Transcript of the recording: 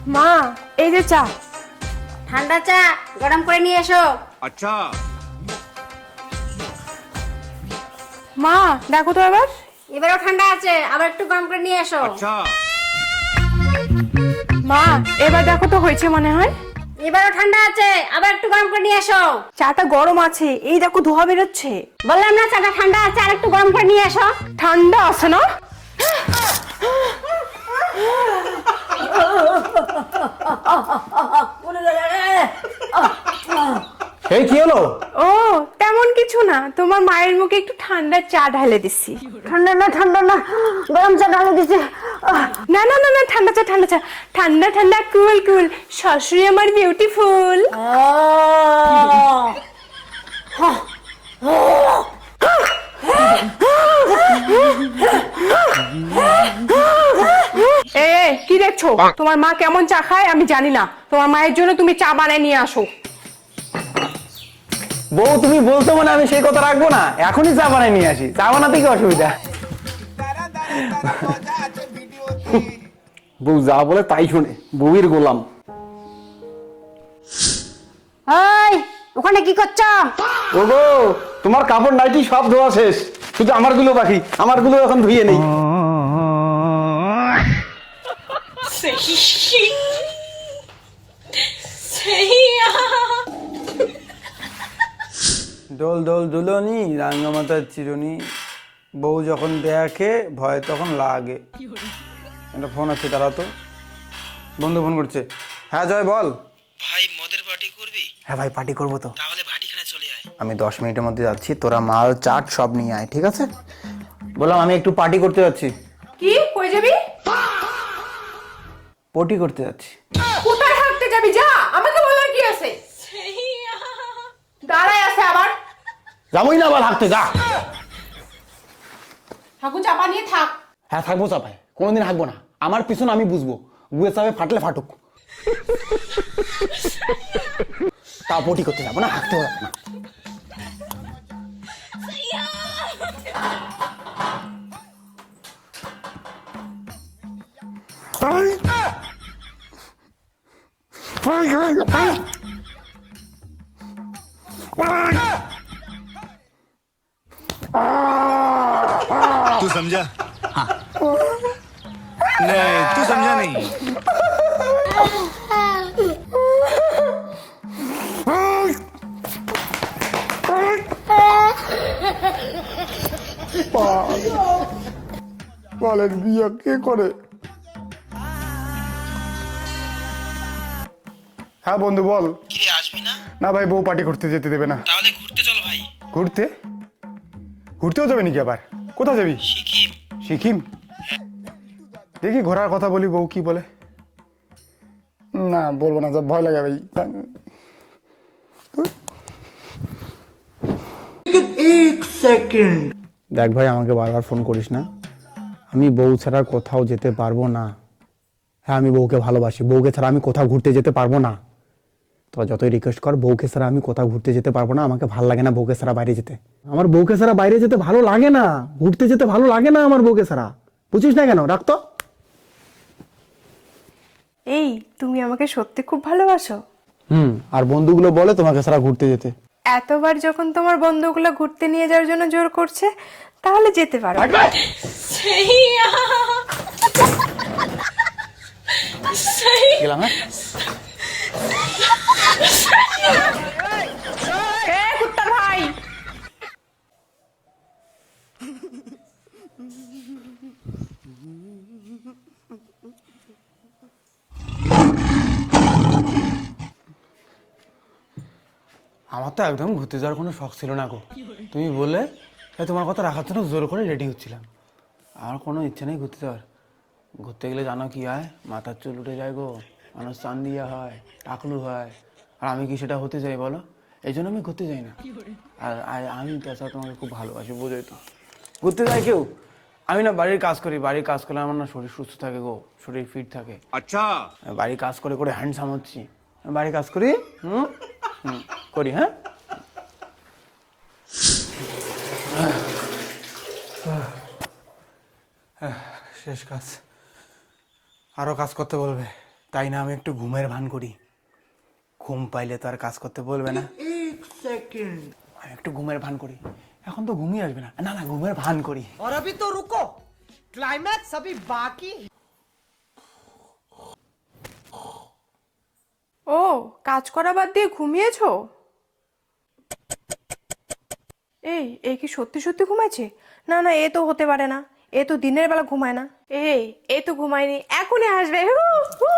মা, এই যে চা। ঠান্ডা চা গরম করে নিয়ে এসো। अच्छा। মা দেখো তো এবার। এবারও ঠান্ডা আছে, আবার একটু গরম করে নিয়ে এসো। अच्छा। মা এবার দেখো তো হয়েছে মনে হয়। এবারও ঠান্ডা আছে, আবার একটু গরম করে নিয়ে এসো। চাটা গরম আছে, এই দেখো ধোয়া বেরোচ্ছে। বললাম না চাটা ঠান্ডা আছে, আর একটু গরম করে নিয়ে এসো। ঠান্ডা আছে না? এই কি হলো? ও তেমন কিছু না, তোমার মায়ের মুখে একটু ঠান্ডা চা ঢালে দিছি। ঠান্ডা না, গরম চা ঢালে দিছে। না না না না, ঠান্ডা চা ঠান্ডা চা, ঠান্ডা ঠান্ডা কুল কুল, শাশুড়ি আমার বিউটিফুল। কি দেখছো? তোমার মা কেমন চা খায় আমি জানি না, তোমার মায়ের জন্য তুমি চা বানায় নিয়ে আসো। বউ তুমি বলছো মানে আমি সেই কথা রাখবো না, এখনই চা বানাই নিয়ে আসি। চা বানাতে কি অসুবিধা? বউ যা বলে তাই শুনে, বউয়ের গোলাম। এই ওখানে কি করছো? ও গো, তোমার কাপড় নাইটি সব ধোয়া শেষ, শুধু আমারগুলো বাকি। আমারগুলো এখন ধুয়ে নেই। দোল দোল দুলনি রাঙ্গামাতার চিরুনি, বউ যখন দেখে ভয় তখন লাগে। একটা ফোন আছে, তারা তো বন্ধু ফোন করছে। হ্যাঁ জয় বল। ভাই মদের পার্টি করবি? হ্যাঁ ভাই পার্টি করবো তো। তাহলে ভাটিখানে চলে আয়। আমি 10 মিনিটের মধ্যে যাচ্ছি, তোরা মাল চাট সব নিয়ে আয়, ঠিক আছে? বললাম আমি একটু পার্টি করতে যাচ্ছি। কি কই যাবি? পটি করতে যাচ্ছি। কোথায় থাকতে যাবি? যা, আমাকে বলার কি আছে? দাঁড়ায় আছে আবার। যাবোই না আবার হাঁটতে, যা। ঠাকুর চাপা নিয়ে থাক। হ্যাঁ থাকবো চাপায়, কোনোদিন হাঁকবো না। আমার পিছন আমি বুঝবো, গুয়ে চাপে ফাটলে ফাটুক। তা পটি করতে যাবো না, হাঁকতে যাবো না। तू समझा? हाँ। नहीं, तू समझा नहीं। বলেন বিয়ে কে করে? হ্যাঁ বন্ধু বল। কি রে, আসবি না? না ভাই, বউ পার্টি করতে যেতে দেবে না। তাহলে ঘুরতে চল ভাই। ঘুরতে? ঘুরতেও যাবে নাকি আবার? কোথায় যাবি? সিকিম। সিকিম? দেখি ঘোরার কথা বলি, বউ কি বলে। না বলবো না, যা ভয় লাগে ভাই। দেখ ভাই, আমাকে বারবার ফোন করিস না। আমি বউ ছাড়া কোথাও যেতে পারবো না। হ্যাঁ আমি বউকে ভালোবাসি, বউকে ছাড়া আমি কোথাও ঘুরতে যেতে পারবো না। তোরা যতই রিকোয়েস্ট কর, বউকে ছাড়া আমি কোথাও ঘুরতে যেতে পারবো না। আমাকে ভালো লাগে না বউকে ছাড়া বাইরে যেতে। আমার বউকে ছাড়া বাইরে যেতে ভালো লাগে না, ঘুরতে যেতে ভালো লাগে না আমার বউকে ছাড়া। বুঝিস না কেন? রাখতো। এই তুমি আমাকে সত্যি খুব ভালোবাসো? আর বন্ধুগুলো বলে তোমাকে ছাড়া ঘুরতে যেতে। এতবার যখন তোমার বন্ধুগুলো ঘুরতে নিয়ে যাওয়ার জন্য জোর করছে, তাহলে যেতে পারো। গেলাম, হ্যাঁ? কুত্তার ভাই, আমার তো একদম ঘুরতে যাওয়ার কোনো শখ ছিল না গো। তুমি বললে তাই তোমার কথা রাখার জন্য জোর করে রেডি হচ্ছিলাম। আমার কোনো ইচ্ছে নেই ঘুরতে যাওয়ার। ঘুরতে গেলে জানো কি হয়? মাথার চুল উঠে যায় গো, মানুষ চান দিয়া হয়, টাকলু হয়। আর আমি কি সেটা হতে চাই বলো? এই জন্য আমি ঘুরতে যাই না। আর আমি তাছাড়া তোমাকে খুব ভালোবাসি, বোঝোই তো। ঘুরতে যায় কেউ? আমি না বাড়ির কাজ করি, বাড়ির কাজ করলে আমার না শরীর সুস্থ থাকে গো, শরীর ফিট থাকে। अच्छा। বাড়ির কাজ করে করে হ্যান্ডসাম হচ্ছি। বাড়ির কাজ করি, করি। হ্যাঁ শেষ কাজ, আরো কাজ করতে বলবে। তাই না আমি একটু ঘুমের ভান করি। ঘুম পাইলে তো আর কাজ করতে বলবে না। আমি একটু ঘুমের ভান করি। এখন তো ঘুমিয়ে আসবে না, না না ঘুমের ভান করি। और अभी तो रुको, क्लाइमैक्स अभी बाकी। ও, কাজ করা বাদ দিয়ে ঘুমিয়েছো? এই কি সত্যি সত্যি ঘুমাইছে? না না, এ তো হতে পারে না, এ তো দিনের বেলা ঘুমায় না। এ তো ঘুমায়নি, এখনই আসবে। হু, হু।